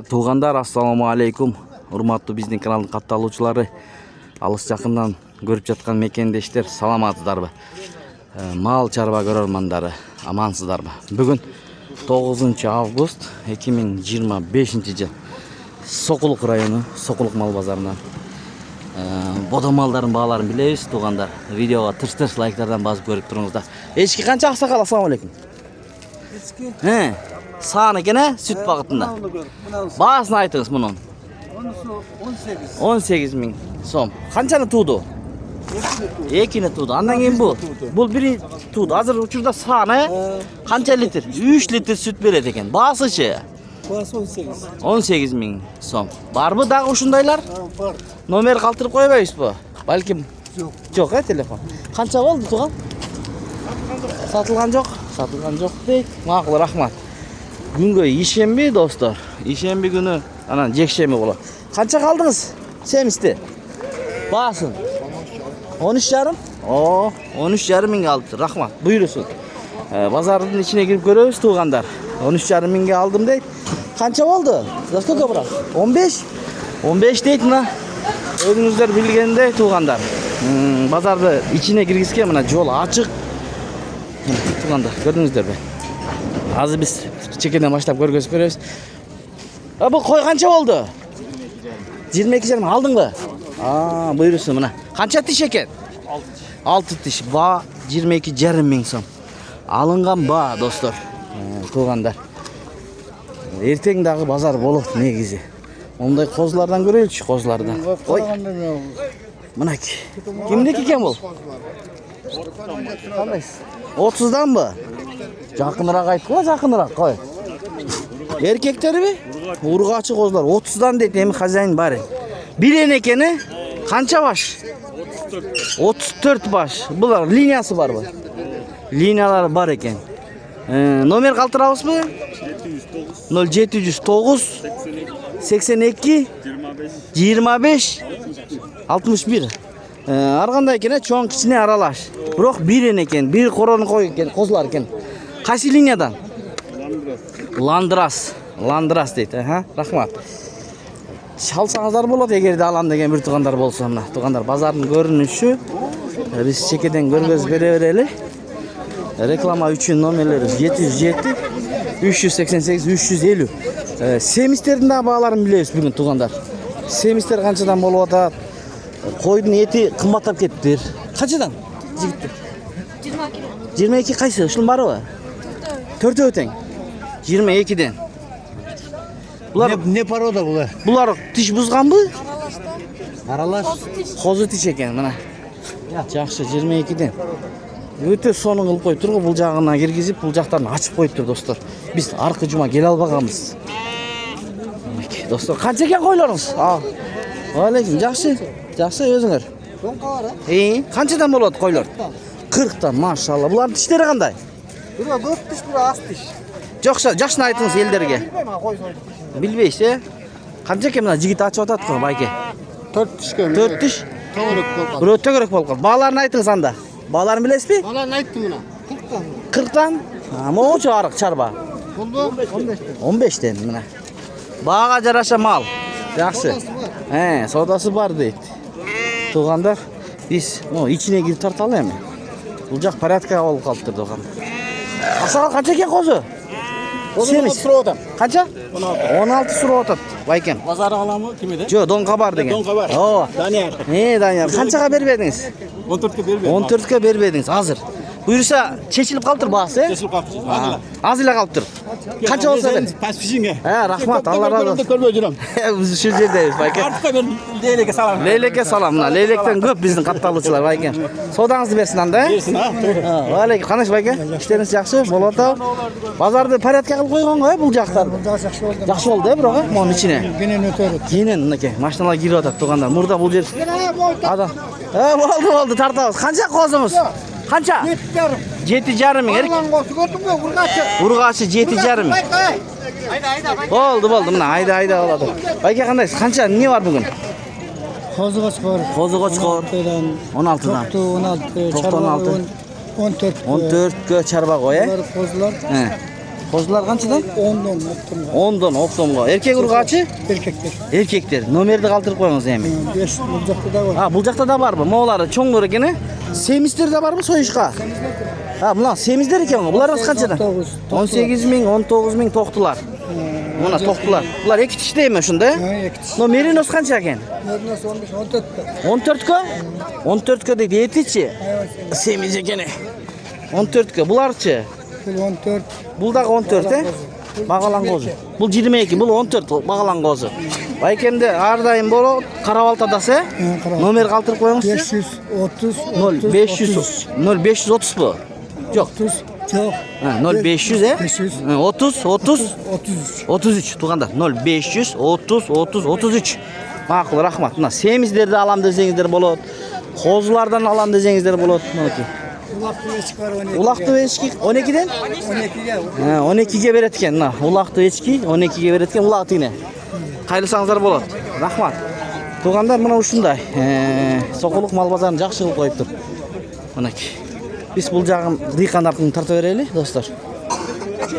Tuğanдар, assalamu alaikum. Урматтуу биздин каналдын катталуучулары, алыс жакындан көрүп жаткан мекендештер, саламатсыздарбы? Мал чарба көрөрмандары, амансыздарбы? Бүгүн 9 август 2025 жыл. Сокулук району, Сокулук мал базарынан бода малдардын бааларын билебиз, туугандар. Видеого тырс-тырс лайктардан басып көрүп туруңуздар. Эчки канча аксакал? Ассаламу алейкум. Эчки саан экен, сүт багытында. Баасын айтыңыз мунун. 18 миң сом. Канчаны тууду? Экини тууду. Андан кийин бул бири тууду. Азыр учурда саан канча литр? 3 литр сүт берет экен. Баасычы? Баасы 18 миң сом. Барбы дагы ушундайлар? Бар. Номер калтырып койбойбузбу? Балким жок, телефон. Канча болду туган? Сатылган жок дейт. Макул, рахмат. Күнгө ишемби достор? Ишемби күнү анан жекшемби болот. Канча калдыңыз? Семисти. Баасын 13,5. 13,5 миңге алды. Рахмат. Буйрусун. Базардын ичине кирип көрөбүз туугандар. 13,5 миңге алдым дейт. Канча болду? За сколько брат? 15? 15 дейт мына. Өзүңүздөр билгендей туугандар. Базарды ичине киргизген мына жол ачык. Туугандар, көрдүңүздөрбү? Азыр биз чекеден баштап көргөзүп беребиз. Бул кой канча болду? 22,5 миң алдыңбы? Буйрусун мына. Канча тиш экен? 6 тиш. Ба 22,5 миң сом. Алынган ба достор. Туугандар. Эртең дагы базар болот негизи. Ондай козулардан көрөйлүчү, козулардан. Ой. Мынакей. Кимдики экен бул? Кандайсыз? 30данбы? Жакыныраак айткыла, жакыныраак кой. Эркектерби? Ургачы козулар 30дан дейт, эми хозяин бар. Бирен экени канча баш? 34 баш. Булар линиясы барбы? Линиялары бар экен. Номер калтырабызбы? 0709 82 25 61. Ар кандай экен, чоң кичине аралаш. Бирок бирен экен, бир корону кой экен, козулар экен. Кайсы линиядан? Ландрас дейт, рахмат. Шалсаңыздар болот эгерде алам деген бир туугандар болсо. Мына туугандар, базардын көрүнүшү биз чекеден көргөзүп бере берели. Реклама үчүн номерлери 707 388 350. Семистердин да бааларын билебиз бүгүн туугандар. Семистер канчадан болуп атат? Койдун эти кымбаттап кетти. Канчадан? Жигиттер. 22 кайсы? Ушунун барыбы? Төртөө тең. 22ден. Булар не порода булар? Булар тиш бузганбы? Аралаш. Козу тиш экен мына. Жакшы, 22ден. Өтө сонун кылып коюптур го, бул жагына киргизип, бул жактарын ачып коюптур достор. Биз аркы жума келе албаганбыз. Достор, канча экен койлоруңуз? Алейкум, жакшы. Жакшы өзүңөр. Канчадан болот койлор? 40тан, машалла. Булардын тиштери кандай? Бирөө 4 тиш, бирөө аз тиш. Жокша, жашын айтыңыз элдерге. Билбейсиз, Канча экен мына жигит ачып атат го, байке? 4 тишке. 4 тиш? Бирөө төгөрөк болуп калды. Бааларын айтыңыз анда. Бааларын билесизби? Бааларын айттым мына. 40тан. 40тан? Могучу арык чарба. Болду 15тен. 15тен мына. Баага жараша мал. Жакшы. Содасы бар дейт. Туугандар, биз ичине кирип тарталы эми. Бул жак порядка болуп калыптыр туугандар. Асал канча экен козу? 16 сурап атам. Канча? 16 сурап атат. Байкем. Базары аламы кимеде? Жок, Донка бар деген. Донка бар. Данияр. Данияр. Канчага бербедиңиз? 14ке бербедим. 14ке бербедиңиз. Азыр. Буюрса чечилип калыптыр баасы, Чечилип калыптыр. Аз эле калыптыр. Канча болсо бер? Паспишиңге. Рахмат, Алла разы болсун. Көрбөй жүрөм. Биз ушул жердебиз, байке. Артка бер Лейлекке салам. Лейлекке салам. Мына Лейлектен көп биздин катталуучулар, байке. Содаңызды берсин анда, Берсин, Алейкум, кандай байке? Иштериңиз жакшы болуп атабы? Базарды порядка кылып койгон го, бул жактарды. Жакшы болду. Жакшы болду, бирок монун ичине. Кенен өтөрөт. Кенен мынакей, машиналар кирип атат туугандар. Мурда бул жер. Адам. Болду, тартабыз. Канча козумуз? Канча? 7,5 миң. Алган козу көрдүңбү? Ургачы 7,5 миң. Болду, мына айда болот. Байке кандайсыз? Канча эмне бар бүгүн? Козу кочкор. 16дан. 16. 14. 14кө чарба кой, Козулар Qo'zilar qanchadan? 10'dan 10'dan optomga. Erkek urg'achi? erkekler. Erkekler. Nomerni qoldirib qo'yingiz ham. 5 bulacakta da var. Ha, bu yoqda da bormi? Mo'lari cho'ng'ir ekan. Semizlarda bormi so'yishqa? Ha, bular semizlar ekan. Bularimiz qanchadan? 18 ming, 19 ming to'qtilar. Mana to'qtilar. Bular ikki tishdaymi shunda? Ha, yakitiş. No merinos qancha ekan? Nasıl 15, 14'te. 14 ga? 14 ga deydi. Yetichi. Semiz ekan. 14 ga. Bularchi? 14. Buldak 14 he? Bağalan qo'zi. Bu 22, bu 14 bağalan qo'zi. Baykende ardayım bolo Karabaltadası. Nomer qoldirib qo'yingiz. 530 0500 0530 bu. Yo'q. 30 çok. Ha, 0500 he? 500. 30 30 33. 33 tuganda 0500 30 30 33. Ma'qul, rahmat. Mana semizlerni alam desengizlar bo'ladi. Qo'zilardan alam desengizlar bo'ladi. Mana Ulaklıya çıkar 12. Ulaqti echki 12dan? 12'ye. Ha, 12 ga beretken. Mana ulaqti echki 12 ga beretken ulaqtini. Qayrilsangizlar bo'ladi. Rahmat. Tug'anlar mana shunday. Soqoliq mol bozorini yaxshi qilib qo'yibdi. Manaki. Biz bu jag'im diqanlarni tartib beraylik, do'stlar.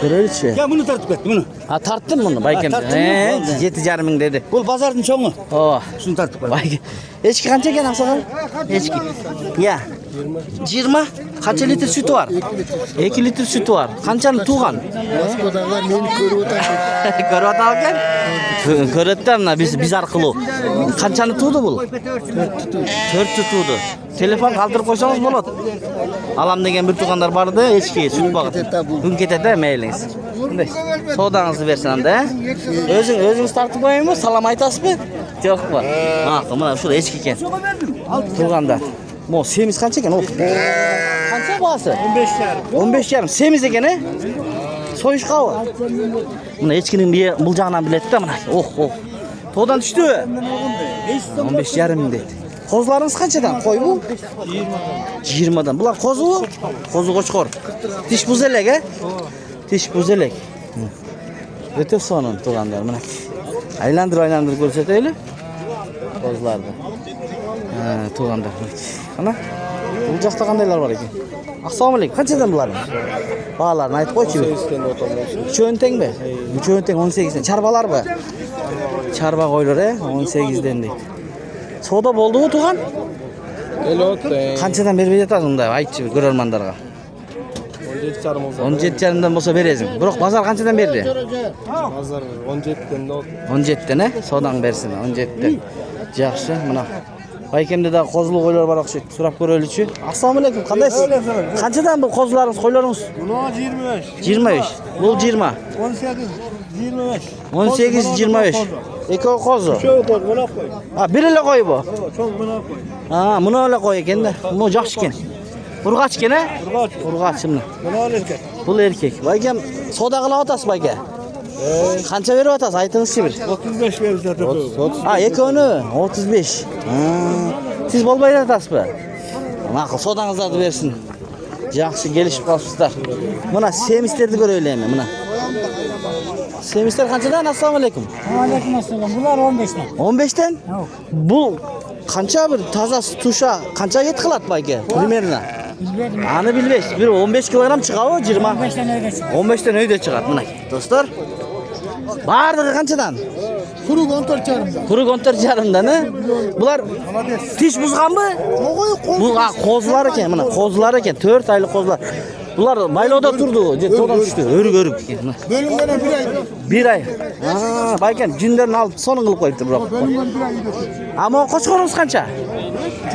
Ko'raylikchi. Ya bunu tartib ketdi, bunu. Ha, tartdim buni Baykem. 7,5 ming dedi. Bu bozorning cho'ngi. Oh. Shuni tartib qo'y. Baykem. Echki qancha ekan aqsoqol? Echki. Ya. 20. Qancha litr sütü var? 2 litr sütü var. Qanchani tug'an? Moskvadalar meni ko'rib o'tadi. Ko'ryapti ekan? Ko'ryapti-mi biz orqali? Qanchani tug'di bu? 4 tug'di. Telefon qoldirib qo'ysangiz bo'ladi. Alam degan bir tug'anlar bor edi, echkiga süt boqib. Kun ketadi, maylingiz. Bunday. Savdangizni bersanda, o'zingiz tartib qo'yingmi? Salom aytasizmi? Yo'q bor. Ma'qul, mana shu echki ekan. Tug'anlar. Mo semiz qancha ekan? Qancha bahsi? 15,5. Semiz ekan, he? So'yish qavi. Buni echkining bu jag'dan biladi-da, mana. Oh. To'g'dan tushdi. 15,5 ming dedi. Qo'zlaringiz qanchadan? Qo'y bu? 20 dan. Bular qo'zi? Qo'zi qo'chqor. Tish buzalak, he? Tish buzalak. O'ta so'nin to'g'anlar, mana. Aylantirib ko'rsataylik. Qo'zlarni. Ha, to'g'anlar. Mana. Bu yoqda qandaylar bor ekan? Assalomu alaykum. Qanchadan bular? Bahalarni aytib qo'ychi. 3 tengmi? 3 teng 18 dan. Charbalarmi? Charba qo'ylar, 18 dan deydi. Savdo bo'ldimi tug'an? Qanchadan berib yetasiz unda? Aytchi ko'rarmanlarga. 17,5 dan bo'lsa berasiz. Biroq bozor qanchadan berdi? Hazır 17'den de 17 dan, savdan bersin. 17 dan. Yaxshi, mana. Baykemde de kozlu qo'ylar bor o'xshaydi. So'rab ko'raylikchi. Assalomu alaykum. Qandaysiz? Qanchadan bu qo'zlaringiz, qo'ylaringiz? Buna 25. 25. Bu 20. 18. 25. 18 25. Eko qo'zi. Şöyle koy, buna koy. Ha, birila qo'y bu. Çok buna koy. Ha, buni ola qo'y ekanda. Bu yaxshi ekan. Urg'ach ekan, ha? Urg'ach. Urg'ach buni. Buna erkek. Bu erkek. Baykem savdo qilyapsiz bayka. Qancha beryapsiz? Aytingizchi bir. 35 veririz zaten. Ha, ekoni 35. Ha. Siz bo'lmayapsizmi? Ma'qul, savdangizni bersin. Yaxshi kelishib qolibsizlar. Mana semizlarni ko'raylikmi? Mana. Semizlar qanchadan? Assalomu alaykum. Aleyküm assalam. Bunlar 15'ten. 15 dan? Bu qancha bir toza tusha qancha yet qiladi bayka? Примерно. Bilmedim. Ani bilmaysiz. Bir 15 kilogram chiqadi, 20. 15'ten öyle çıkıyor. 15 dan uyda chiqadi. Mana do'stlar. Bardigi qanchadan? Kuruk 14 çarımda. Quruq 14,5 dan. Bular tish buzganmi? Bu qo'zlar ekan, mana qo'zlar ekan, 4 oylik qo'zlar. Bular mayloda turdi, to'g'dan tushdi, o'rib ekan. Bölümden bir ay. 1 oy. Ha, baykan jindarni olib so'ning qilib qo'yibdi biroq. Bölümden bir ay gidiyor. Ammo qo'chqoringiz qancha?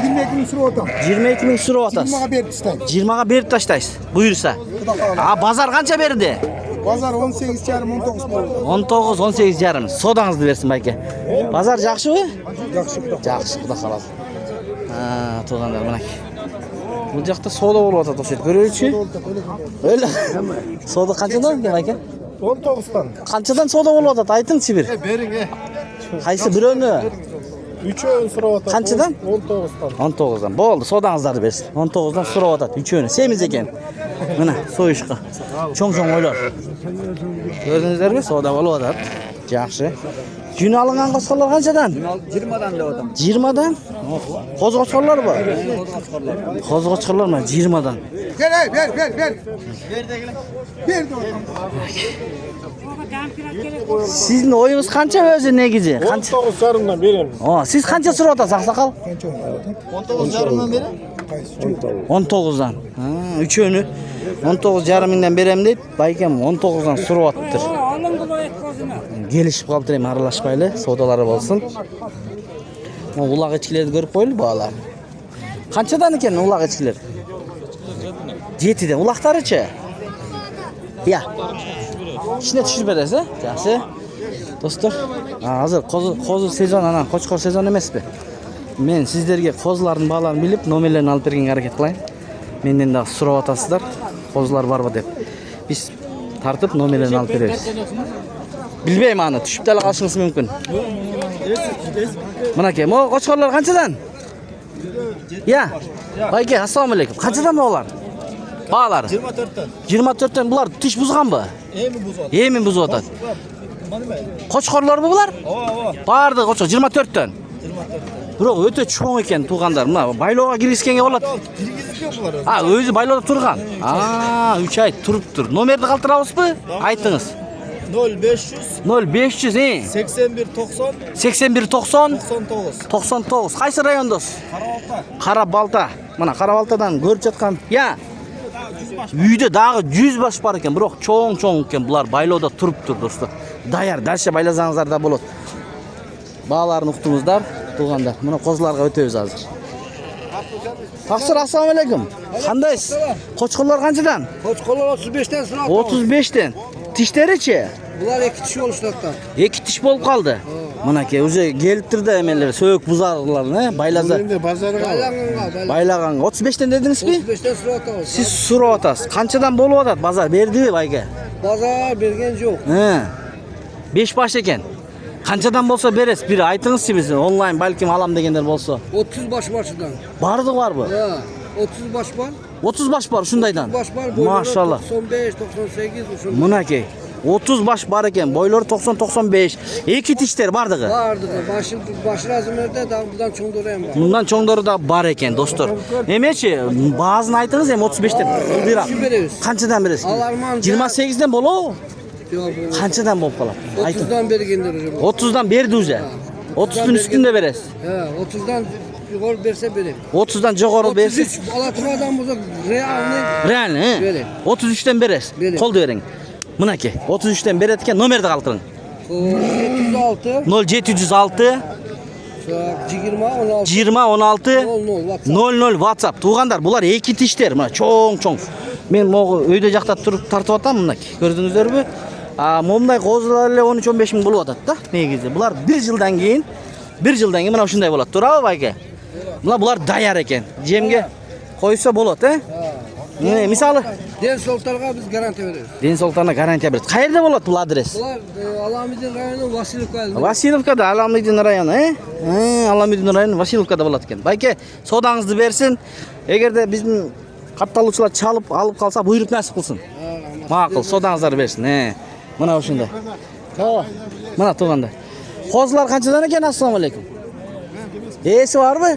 22 bin sürü otam. 22 ming suryapsiz. 20'a bir tutan. 20 ga berib tashlaysiz, buyursa. Ha, bozor qancha berdi? Pazar 18 çarım 19 oldu. 19 18,5. Savdangizni bersin bayka. Bozor yaxshimi? Yaxşı bu da. Yaxshi, xudo xolasi. Ha, to'g'anlar mana. Bu yoqda savdo bo'lyapti, o'xshaydi. Ko'raylikchi. O'yla. Savdo qanchadan bayka? 19'dan. Qanchadan savdo bo'lyapti? Aytingchi bir. Bering Qaysi birovni? 3 ön sürü otam. Qanchadan? 19'dan. 19 dan. Bo'ldi, savdangizni bersin. 19 dan so'rayapti. Uchoni semiz ekan. Mana so'yishqa. Cho'ng-cho'ng o'ylar. Ko'rdingizlarmi? Savdo bo'lyapti. Жақсы. Жүн алынған қошқарлар қаншадан? 20'dan da adam. 20'dan? Қоз қошқарлар ба? Қоз қошқарлар ма? 20'dan. Sizin oyunuz qancha o'zi negizi? Qancha? 19,5'dan beremiz. Siz qancha surib otasiz, Aqsoqol? 19,5'dan berem. 19'dan. Üçünü 19,5 mingdan berem deyip, baykam 19'dan surib otdir. Gelişip qolib turayım, aralashmayli, savdolari bo'lsin. Uloq echkilarni ko'rib qo'yildi bolalar. Qanchadan ekan uloq echkilar? 7'den. Uloqlari-chi? Ya. İçine tushib berasiz, yaxshi. Do'stlar, hozir qo'zi sezon, ana qo'chqor sezon emasmi? Men sizlarga qo'zlarning balarini bilib, nomerlarini olib berganga harakat qilayin. Mendan da so'rab otasizlar, qo'zlar bormi deb. Biz tartib nomerlarini olib beramiz. Bilmayman, ana tushib tala qolishingiz mumkin. Mana aka, mo qo'chqorlar qanchadan? Ya. Bayka, assalomu alaykum. Qanchadan bular? Bağlar. 24'dan. 24'ten bular tish buzganmi? Emi buzotadi. Qo'chqorlar bular? Bardi qo'chqor 24'ten. Biroq o'ta cho'ng ekan tug'anlar. Mana bayloqqa kirgizganga bo'ladi. Ha, o'zi bayloqda turgan. 3 oy turibdir. Nomerni qaltirabsizmi? Aytingiz. 0500 81 90 81 90 99. 99. Qaysi rayondos? Qarabalta. Mana Qarabaltadan ko'rib жатқан. Ya. Uyda дағы 100 baş бар ekan, biroq cho'ng ekan. Bular bayloqda turibdir do'stlar. Dayar, dalsha baylazangizlar da bo'ladi. Balalarni uqdingizlar, tug'anlar. Mana qo'zlarga o'tamiz hozir. Taqsir, assalomu alaykum. Qandaysiz? Qo'chqorlar qanchadan? Qo'chqorlar 35'ten sınav. 35'ten. Tishlari-chi? Bular 2 tish olishmoqda. 2 tish bo'lib qoldi. Mana aka, o'zi keltirdi emenlar, so'yuk buzarlarni, baylaza. Endi bozorga Baylagan 35'ten dedingizmi? 35'ten sınav atamiz. Siz so'rab otasiz. Qanchadan bo'lib otadi? Bozor berdimi bayga? Bozor bergen yo'q. 5 baş ekan. Qanchadan bo'lsa berasiz? Biri aytingizchi bizga, onlayn balkim alam deganlar bo'lsa. 30 baş var şuradan. Bardi bormi? Ha, 30 baş var. 30 baş bor shundaydan. Baş var. Maşallah. 95, 98 o'sha. Mana aka, 30 baş bor ekan, boylari 90 95. Iki tishlar bardig'i. Bardig'i. Başı razmerde da bundan cho'ngdori ham bor. Bundan cho'ngdori da bor ekan, do'stlar. Nemechi? Ba'zini aytingiz ham 35dan. Beramiz. Shu beramiz. Qanchadan berasiz? Alarman. 28dan bo'ladi. Yo'q, bu. Qanchadan bo'lib qoladi? Ayting. 30'dan bergendir o'sha. 30'dan berdi o'zi. 30'ün üstünde berasiz. Ha, 30'dan yuqori bersa berib. 30'dan jo'g'ori bersiz. 33 olatimadan bo'lsa realni. Realni, he? Berib. 33'ten berasiz. Berib. Qo'lda bering. Mana aka, 33'ten beradigan nomerni qoltiring. 706 0706 20 16 20 16 00 00 WhatsApp. Tug'anlar, bular iki tishlar, mana cho'ng. Men mo'g'i uyda jaqda turib tartib otam, mana ko'rdingizlarmi? Momday qo'zlarlar 13-15 ming bo'lib otadi-da, negizi. Bular 1 yildan keyin mana shunday bo'ladi. To'g'rimi, aka? Bular dayar ekan. Jemga qo'ysa bo'ladi, he? Misoli, Den Soltarga biz garantiya beramiz. Den Soltarga garantiya beradi. Qayerda bo'ladi bu adres? Bular Alamidin rayoni Vasilovka. Vasilovkada, Alamidin rayoni, he? Alamidin rayoni Vasilovkada bo'ladi ekan. Bayka, savdangizni bersin. Agarda bizning qattalovchilar chalib olib qolsa, buyruq nasib qilsin. Ma'qul, savdangizlarni bersin, he. Mana shunday. Mana tug'anda. Qo'zlar qanchadan ekan? Assalomu alaykum. Esi bormi?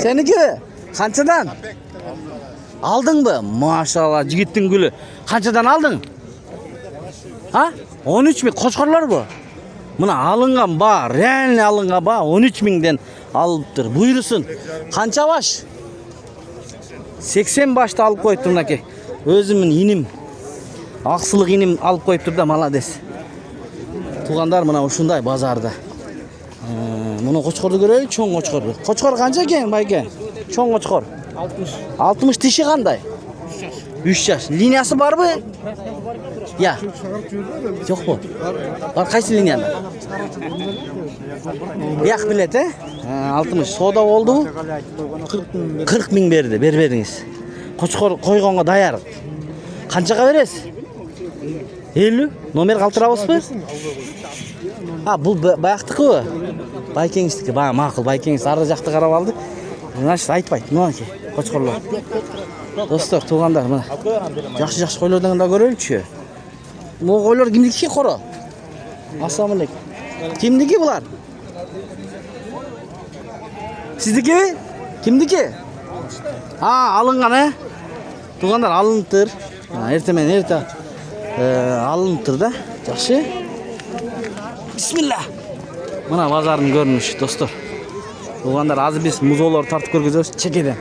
Seniki? Qanchadan? Aldingmi? Maşallah, yigitning guli. Qanchadan alding? Ha? 13 ming qo'chqorlar bu. Mana alingan ba, realni alingan ba 13 mingdan olibdir. Buyursin. Qancha baş? 80 başta olib qo'yibdi aka. O'zimning inim, aqsiliq inim olib qo'yibdi da, malades. Tug'anlar mana shunday bozorda. Buni qo'chqorni ko'raylik, cho'ng qo'chqor. Qo'chqor qancha ekan, bayka? Cho'ng qo'chqor. 60 tishi qanday? 3 yaş. Liniyasi bormi? Ya. Yo'q bu. Var qaysi liniyada? Yo'q bilet, he? 60 soda oldu. 40 ming berdi, berberdingiz. Qo'chqor qo'ygonga dayar. Qanchaga berasiz? 50. Nomer qaltirabsizmi? Ha, bu bayaqtiki. Baykengisniki, ma'qul, Baykengis arda jaqda qarab oldi. Значит, aytmay, nima ki? Qo'chqorlar. Do'stlar, tug'anlar, mana. Yaxshi qo'ylardan da ko'raylik-chi. Bu qo'ylar kimniki qora? Assalomu alaykum. Kimniki bular? Sizniki mi? Kimniki? Ha, alıngan he? Tuğanlar alınıptır. Ha, erta alınıptır da. Yaxşı. Bismillah. Mana bazarın görünüşü dostlar. Tuğanlar azı biz muzolar tartıp görgüzüyoruz. Çekeden.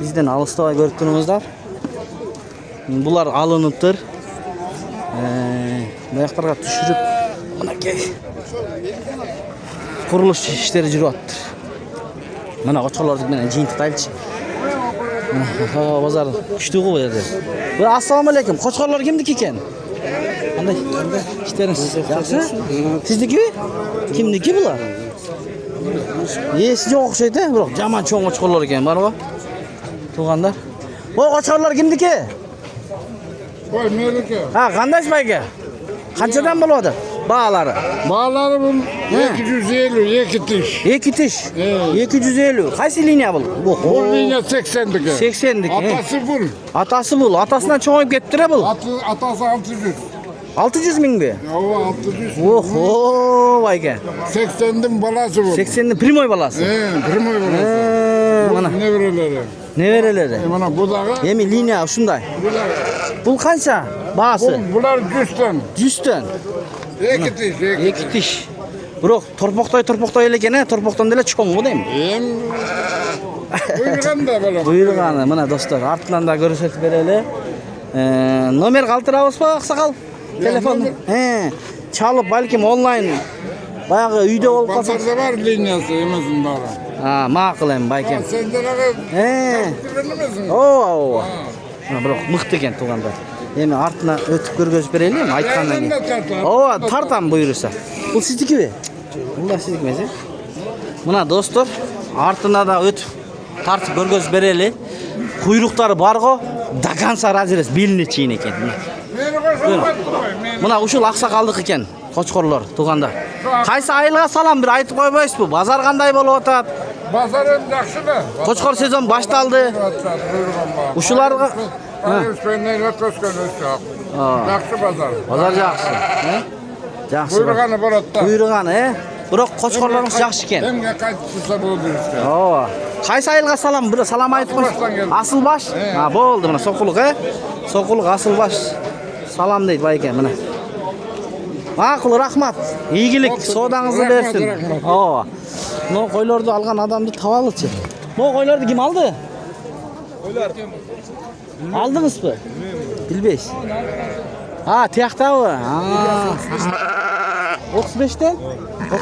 Bizden alıstabay görüp turumuzlar. Bular alınıptır. Bayaklarga düşürüp mınakey kuruluş işleri jürüyaptır. Mana qo'chqorlarni mena jin tutaychi. Ha, bozor kuchli bu yerda. Bu assalomu alaykum. Qo'chqorlar kimniki ekan? Qanday? İşleriniz yaxshi? Siznikimi? Kimniki bular? Sizga o'xshaydi, biroq jamon cho'ng qo'chqorlar ekan, barmi? Tuğanlar. Bu qo'chqorlar kimniki? Voy meniki. Ha, qandash bayga? Qanchadan bo'ladi? Bağları. Bağları bu 250, 2 tiş. 2 tiş. 250. Qaysi liniya bu? Bu linya 80'dik. 80'dik. Atası bul. Atası bul. Atasından çoğayıp kettir bu. Atası 600. 600 ming mi? O 600. Oho, vay gel. 80'din balası bu. 80'din primoy balası. Primoy balası. Mana. Ne vereleri? Ne vereleri? Mana bu dağı. Yemi liniya şunday. Bu kança? Bağısı? Bunlar 100'ten. 100'ten. 2 tiş. 2 tiş. Bırak, torpoqtay elekene, torpoqtan dele çoğun bu değil mi? Buyurgan da böyle. Buyurgan, mana dostlar, artından da görüşetip bereli. Nomer qaltırabız mı, Aksakal? Telefon. Çalıp balkim online. Bayağı uyda olup kalsak. Pazarda var linyası emezin bari. Ha, maqul hem baykem. Sen de ne Oo. Bırak, mıhtı eken tuğanda. Yemi artına ötüp görgözüp bereli mi? Aytkandan keyin. Oo, tartam buyurursa. Bu sizdiki mi? Bunda sizdiki mi? Mına dostlar, artına da ötüp tartıp görgözüp bereli. Kuyruqtары бар го, dagansa razires belini çiyin eken. Mına uşul Aksakaldыk eken, qo'chqorlar tuğanda. Qaysi ayılga salam bir aytып koybaysызбы? Bazar qanday bolup atat? Bazar yaxşılar. Qo'chqor sezon baştaldı. Uşularga Yaxşı bazar. Bazar yaxşı. Yaxşı. Buyurğanı bolatda. Buyurğanı, biroq qo'chqorlarimiz yaxshi eken. Hemge qaytsa bo'ldi işte. Oo. Qaysi ayılga salam? Bir salam aytib qo'y. Asılbaş. Ha, bo'ldi mana soquluq, Soquluq Asılbaş. Salam deydi bay eken, mana. Maqul, rahmat. İyigilik, sodаңызды bersin. Oo. No qo'ylarni algan adamni tavalıçı. Bu qo'ylarni kim aldı? Qo'ylar. Aldınız mı? Bilbeyiz. Ha, tiyaqta bu. Ha. 35'ten?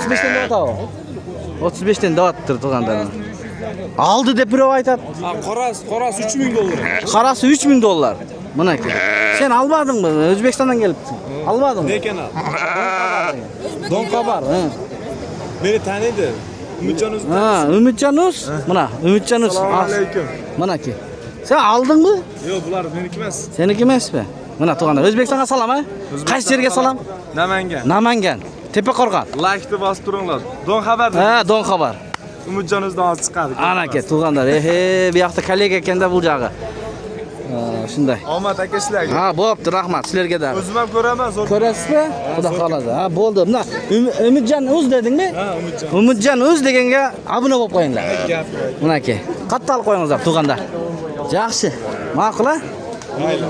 35'ten de o. 35'ten de attır tuğandan. Aldı dep birov aytat. Qorasi 3000 dollar. Qarası 3000 dollar. Buna ki. Sen almadın mı? Özbekistan'dan gelipsin. Almadın mı? Ne ekan? Don Kabar. Beni tanıydı. Ümitcan Uz. Ha, Ümitcan Uz. Buna Ümitcan Uz. Aleyküm. Buna ki. Sen aldın mı? Yok bular meniki emas. Seniki emas mi? Buna tuğanlar. Özbekistan'a salam ha? Qaysi yerga salam? Namangan. Namangan. Tepeqo'rg'on. Like'ni bosib turinglar. Don xabar. Ha, Don Kabar. Ümitcan Uzdan chiqadi. Ana ke tuğanlar. Bu yoqda kollega ekanda bu jog'i. Shunday. Omad aka sizlarga. Ha, bo'pti, rahmat sizlarga da. O'zim ham ko'raman, zo'r. Ko'rasizmi? Xudo xolasa. Ha, bo'ldi. Mana Umidjon Uz dedingmi? Ha, Umidjon. Umidjon Uz deganga obuna bo'lib qo'yinglar. Gap. Mana aka. Qattal qo'yingizlar tuğanda. Yaxshi. Ma'qul-a? Mayli.